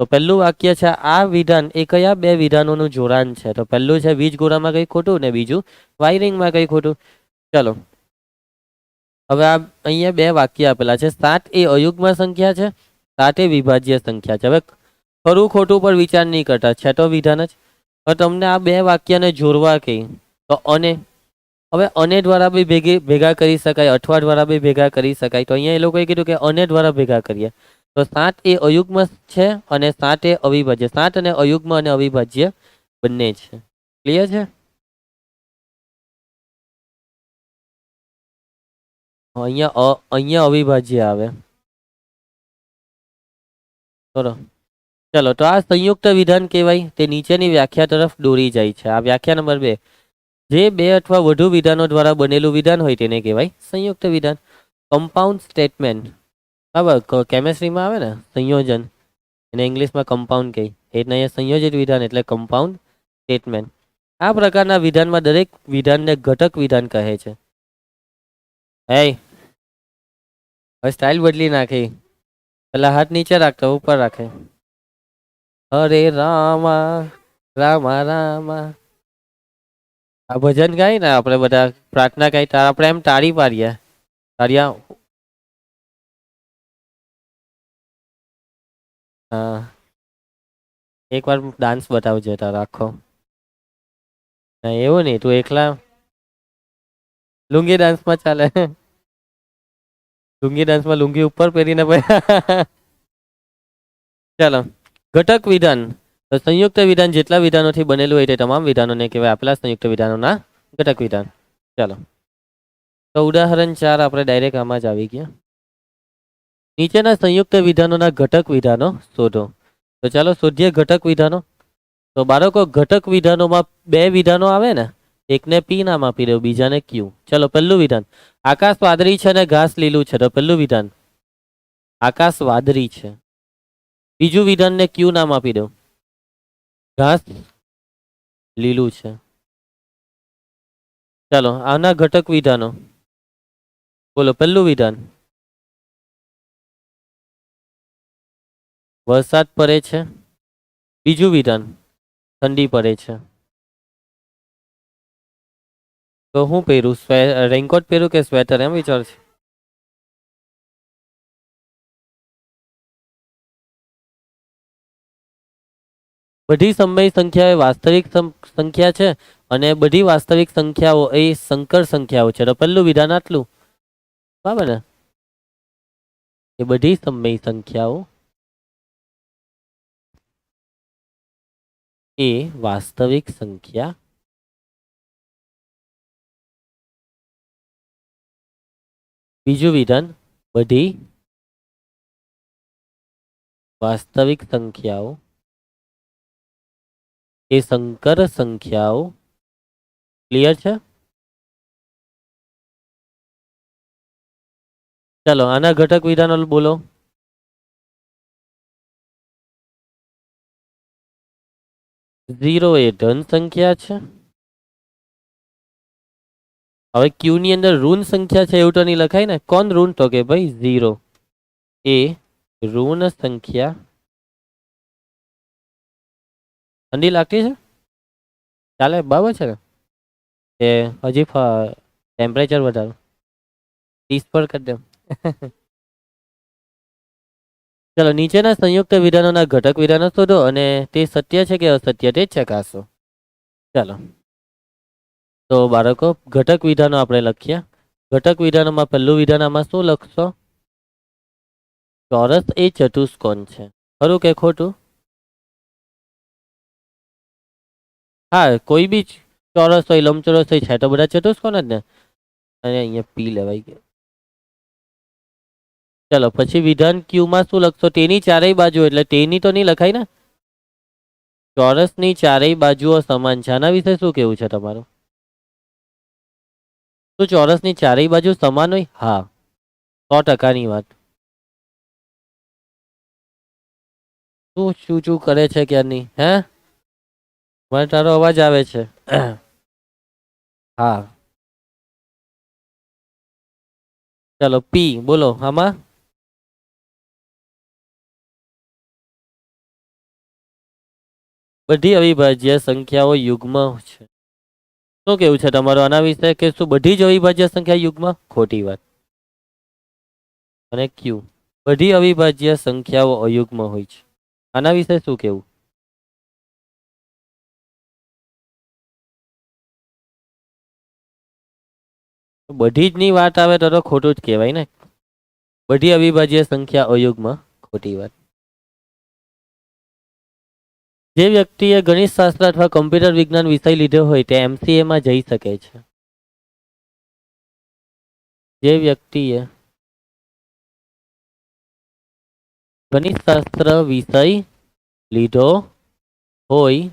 તો પહેલું વાક્ય છે આ વિધાન એ કયા બે વિધાનોનું જોડાણ છે? તો પહેલું છે વીજ ગોળામાં કંઈ ખોટું ને બીજું વાયરિંગમાં કંઈ ખોટું. ચલો હવે આ અહીંયા બે વાક્ય આપેલા છે. 7 એ અયુગ્મ સંખ્યા છે. 7 એ વિભાજ્ય સંખ્યા છે. હવે ખરું ખોટું પર વિચાર નહીં કરતા, છે તો વિધાન જ. હવે તમને આ બે વાક્યને જોડવા કહી તો અને. હવે અને દ્વારા બી ભેગા કરી શકાય, અઠવા દ્વારા બી ભેગા કરી શકાય. તો અહીંયા એ લોકોએ કીધું કે અને દ્વારા ભેગા કરીએ. તો 7 એ અયુગ્મ છે અને 7 એ અવિભાજ્ય. 7 અને અયુગ્મ અને અવિભાજ્ય બંને છે. ક્લિયર છે? અહીંયા અવિભાજ્ય આવે. બરો ચલો તો આ સંયુક્ત વિધાન કહેવાય. તે નીચેની વ્યાખ્યા તરફ દોરી જાય છે. આ વ્યાખ્યા નંબર 2. જે બે અથવા વધુ વિધાનો દ્વારા બનેલું વિધાન હોય તેને કહેવાય સંયુક્ત વિધાન. Compound statement. બરાબર, કેમેસ્ટ્રીમાં આવે ને સંયોજન, એને ઇંગ્લિશમાં કમ્પાઉન્ડ કહે. એટલે અહીંયા સંયોજિત વિધાન એટલે કમ્પાઉન્ડ સ્ટેટમેન્ટ. આ પ્રકારના વિધાનમાં દરેક વિધાનને ઘટક વિધાન કહે છે. હવે સ્ટાઇલ બદલી નાખી. પેલા હાથ નીચે રાખતો, ઉપર રાખે. હરે રામા રામા રામા. આ ભજન ગાય ને આપણે બધા પ્રાર્થના ગાય, આપણે એમ તાળી પાડીએ. તાળિયા. હા, એક વાર ડાન્સ બતાવજે તારો આખો. એવું નહીં, તું એકલા લુંગી ડાન્સમાં ચાલે. લુંગી ડાન્સમાં લુંગી ઉપર પહેરીને ચાલો ઘટક વિધાન. તો સંયુક્ત વિધાન જેટલા વિધાનોથી બનેલું હોય તે તમામ વિધાનોને કહેવાય આપેલા સંયુક્ત વિધાનોના ઘટક વિધાન. ચાલો તો ઉદાહરણ 4 આપણે ડાયરેક્ટ આમાં જ આવી ગયા. નીચેના સંયુક્ત વિધાનોના ઘટક વિધાનો શોધો. તો ચાલો શોધીએ ઘટક વિધાનો. તો બાળકો ઘટક વિધાનોમાં બે વિધાનો આવે ને, એકને પી નામ આપી દો, બીજાને ક્યુ. ચલો પહેલું વિધાન આકાશ વાદળી છે અને ઘાસ લીલું છે. તો પહેલું વિધાન આકાશ વાદળી છે. બીજું વિધાનને ક્યુ નામ આપી દો, ઘાસ લીલું છે. ચાલો આના ઘટક વિધાનો બોલો. પહેલું વિધાન વરસાદ પડે છે. બીજું વિધાન ઠંડી પડે છે. તો હું પહેરું? રેનકોટ પહેરું કે સ્વેટર? એમ વિચાર છે. બધી સમય સંખ્યા એ વાસ્તવિક સંખ્યા છે અને બધી વાસ્તવિક સંખ્યાઓ એ સંકર સંખ્યાઓ છે. તો પહેલું વિધાન આટલું બરાબર ને. એ બધી સમય સંખ્યાઓ એ વાસ્તવિક સંખ્યા. બીજું વિધાન બધી વાસ્તવિક સંખ્યાઓ એ સંકર સંખ્યાઓ. ક્લિયર છે? ચલો આના ઘટક વિધાનો બોલો. ઝીરો એ ધન સંખ્યા છે. હવે ક્યુ ની અંદર ઋણ સંખ્યા છે એવું તો નહીં લખાય ને. કોણ ઋણ? તો કે ભાઈ ઝીરો એ ઋણ સંખ્યા. ઠંડી લાગતી છે? ચાલે બરાબર છે ને? એ હજી ટેમ્પરેચર વધારો 30 પર કરી દો. ચલો નીચેના સંયુક્ત વિધાનોના ઘટક વિધાનો શોધો અને તે સત્ય છે કે અસત્ય તે ચકાસો. ચાલો તો બાળકો ઘટક વિધાનો આપણે લખીએ. ઘટક વિધાનોમાં પહેલું વિધાન આમાં શું લખશો? ચોરસ એ ચતુષ્કોણ છે. ખરું કે ખોટું? હા, કોઈ બી ચોરસ હોય, લંબચોરસ હોય, છે તો બધા ચતુષ્કોણ જ ને. અને અહીંયા પી લેવાઈ ગયો. ચલો પછી વિધાન ક્યુ માં શું લખશો? તેની ચારેય બાજુ, એટલે તેની તો નહીં લખાય ને. ચોરસની ચારેય બાજુઓ સમાન છે. આના વિશે શું કેવું છે તમારું? તો ચોરસની ચારેય બાજુ સમાન હોય? હા, 100%ની વાત. શું શું શું કરે છે ક્યારની? હે, મને તારો અવાજ આવે છે. હા, ચલો પી બોલો. આમાં બધી અવિભાજ્ય સંખ્યાઓ યુગ્મ છે. શું કેવું છે તમારું આના વિશે? કે શું બધી જ અવિભાજ્ય સંખ્યા યુગ્મ? ખોટી વાત. અને ક્યુ બધી અવિભાજ્ય સંખ્યાઓ અયુગ્મ હોય છે. આના વિશે શું કેવું? બધી જ ની વાત આવે તો ખોટું જ કહેવાય ને. બધી અવિભાજ્ય સંખ્યા અયુગ્મ, ખોટી વાત. જે વ્યક્તિએ ગણિત શાસ્ત્ર અથવા કમ્પ્યુટર વિજ્ઞાન વિષય લીધો હોય તે MCA માં જઈ શકે છે. જે વ્યક્તિએ ગણિત શાસ્ત્ર વિષય લીધો હોય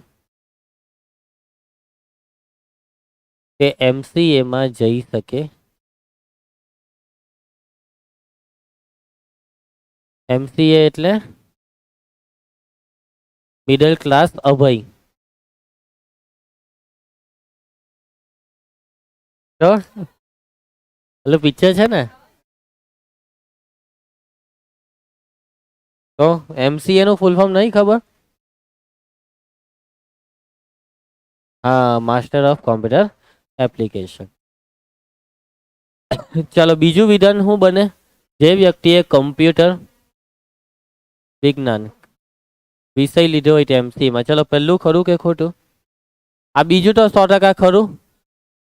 તે MCA માં જઈ શકે. MCA એટલે મિડલ ક્લાસ અભય. તો એટલે પિક્ચર છે ને. તો MCA નું ફૂલ ફોર્મ નહીં ખબર? હા, માસ્ટર ઓફ કોમ્પ્યુટર એપ્લિકેશન. ચાલો બીજું વિધાન શું બને? જે વ્યક્તિએ કમ્પ્યુટર વિજ્ઞાન વિષય લીધો હોય તે MCA માં. ચલો પહેલું ખરું કે ખોટું? આ બીજું તો 100% ખરું.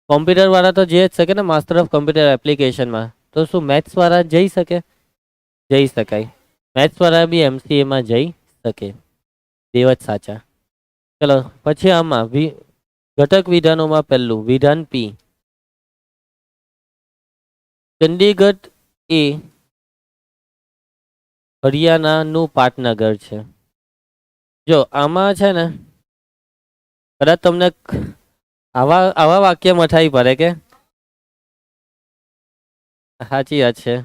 કોમ્પ્યુટર વાળા તો જઈ જ શકે ને માસ્ટર ઓફ કોમ્પ્યુટર એપ્લિકેશનમાં. તો શું મેથ્સ વાળા જઈ શકે? જઈ શકાય. મેથ્સ વાળા બી MCA માં જઈ શકે. બેવ જ સાચા. ચલો પછી આમાં ઘટક વિધાનોમાં પહેલું વિધાન પી. ચંદીગઢ એ હરિયાણાનું પાટનગર છે. જો આમાં છે ને કદાચ તમને આવા આવા વાક્ય મથાઈ પડે કે સાચી વાત છે.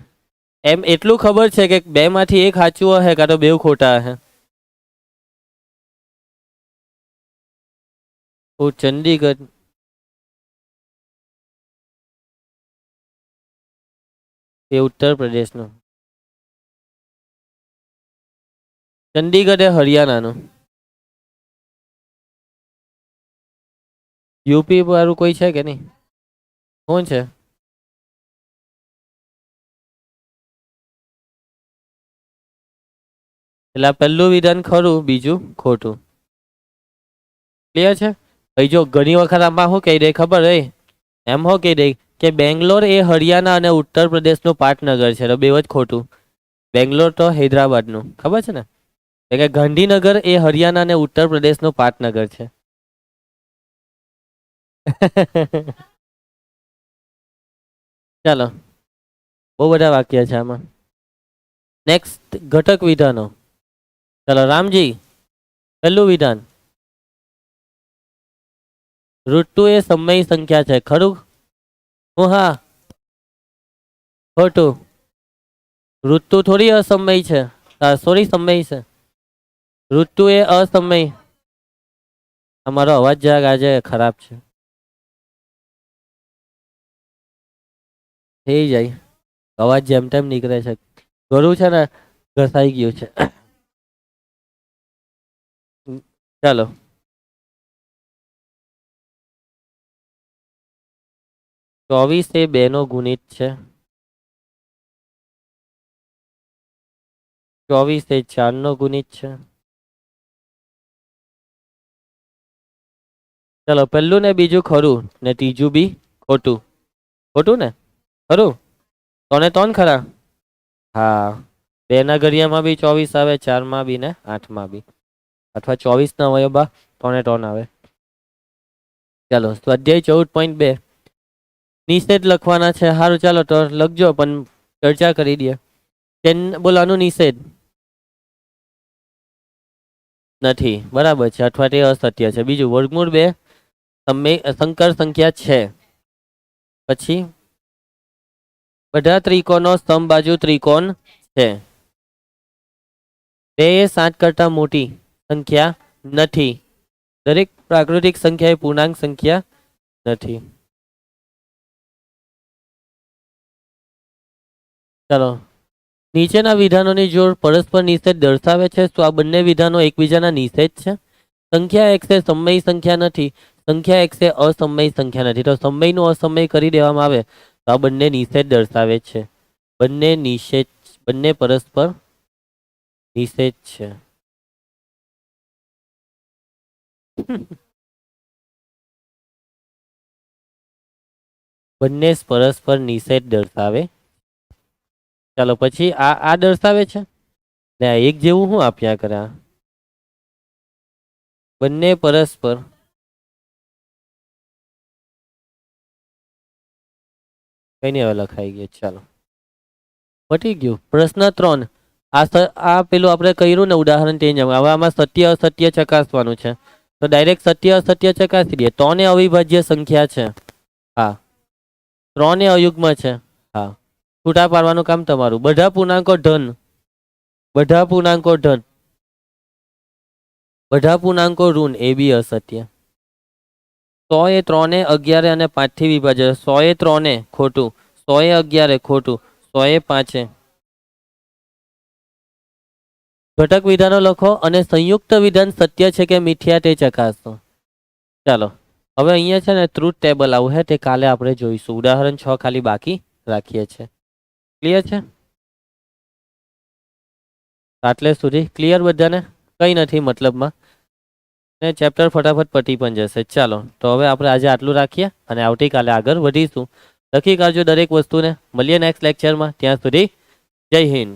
એમ એટલું ખબર છે કે બે માંથી એક સાચું હશે કાં તો બેવ ખોટા હશે. ચંદીગઢ એ ઉત્તર પ્રદેશનું. ચંદીગઢ એ હરિયાણાનું. યુપી વાળું કોઈ છે કે નહીં? કોણ છે? એટલે આ પહેલું વિધાન ખરું, બીજું ખોટું. ક્લિયર છે? ભાઈ જો ઘણી વખત આમાં શું કહી દે ખબર હે? એમ હો કહી દે કે બેંગ્લોર એ હરિયાણા અને ઉત્તર પ્રદેશનું પાટનગર છે. તો બેવ જ ખોટું. બેંગ્લોર તો હૈદરાબાદનું, ખબર છે ને? એટલે કે ગાંધીનગર એ હરિયાણા અને ઉત્તર પ્રદેશનું પાટનગર છે. ચાલો બહુ બધા વાક્ય છે આમાં. નેક્સ્ટ ઘટક વિધાનો. ચલો રામજી, પહેલું વિધાન, ઋતુ એ સમય સંખ્યા છે, ખરું? હા, ખોટું. ઋતુ થોડી અસમય છે, સોરી સમય છે. ઋતુ એ અસમય. અમારો અવાજ જરાક આજે ખરાબ છે, થઈ જાય. અવાજ જેમ તેમ નીકળે છે, ગળું છે ને ઘસાઈ ગયું છે. ચાલો, 24 એ 2 નો ગુણિત છે, 24 એ 4 નો ગુણિત છે. ચલો, પહેલું ને બીજું ખરું ને ત્રીજું બી ખોટું. ખોટું ને? ખરું? 3 ને 3 ખરા? હા, 2 ના ઘડિયામાં બી 24 આવે, 4 માં બી ને 8 માં બી, અથવા 24 ના અવયવ 3 ને 3 આવે. ચાલો, સ્વાધ્યાય 14.2 નિષેધ લખવાના છે. સારું, ચાલો તો લખજો, પણ ચર્ચા કરી દઈએ. બોલાનું નિષેધ નથી, બરાબર છે, અથવા તે અસત્ય છે. બીજું, વર્ગમૂળ 2 સંકર સંખ્યા છે. પછી બધા ત્રિકોણનો સમબાજુ ત્રિકોણ છે. 2 એ 7 કરતા મોટી સંખ્યા નથી. દરેક પ્રાકૃતિક સંખ્યા એ પૂર્ણાંક સંખ્યા નથી. ચાલો, નીચેના વિધાનોની જોડ પરસ્પર નિષેધ દર્શાવે છે, તો આ બંને વિધાનો એકબીજાના નિષેધ છે. સંખ્યા x એ સમય સંખ્યા નથી, સંખ્યા x એ અસમય સંખ્યા નથી. તો સમયનું અસમય કરી દેવામાં આવે તો આ બંને નિષેધ દર્શાવે છે. બંને પરસ્પર નિષેધ છે. બંને પરસ્પર નિષેધ દર્શાવે. ચાલો, પછી આ દર્શાવે છે ને આ એક જેવું હું આપ્યા કરે. બંને પરસ્પર કઈ નહીં, હવે લખાઈ ગયું. ચાલો, પટી ગયું. પ્રશ્ન 3, આ પેલું આપણે કર્યું ને ઉદાહરણ, તે જ હવે આમાં સત્ય અસત્ય ચકાસવાનું છે. તો ડાયરેક્ટ સત્ય અસત્ય ચકાસી દઈએ. 3 એ અવિભાજ્ય સંખ્યા છે. હા, 3 એ અયુગ્મ છે. હા, છૂટા પાડવાનું કામ તમારું. બધા પૂર્ણાંકો ધન, બધા પૂર્ણાંકો ધન, બધા પૂર્ણાંકો ઋણ, એ બી અસત્ય. 100 એ 3 એ 11 અને 5 થી વિભાજ્ય. 100 એ 3 એ ખોટું, 100 એ 11 ખોટું, 100 એ 5 ઘટક વિધાનો લખો અને સંયુક્ત વિધાન સત્ય છે કે મિથ્યા તે ચકાસો. ચાલો, હવે અહીંયા છે ને ટ્રુથ ટેબલ આવું હે, તે કાલે આપણે જોઈશું. ઉદાહરણ 6 ખાલી બાકી રાખીએ છીએ. ક્લિયર છે? આટલે સુધી ક્લિયર બધાને? કંઈ નથી મતલબમાં, ને ચેપ્ટર ફટાફટ પતી પણ જશે. ચાલો, તો હવે આપણે આજે આટલું રાખીએ અને આવતીકાલે આગળ વધીશું. લખી કાઢજો દરેક વસ્તુને. મળીએ નેક્સ્ટ લેક્ચરમાં. ત્યાં સુધી જય હિન્દ.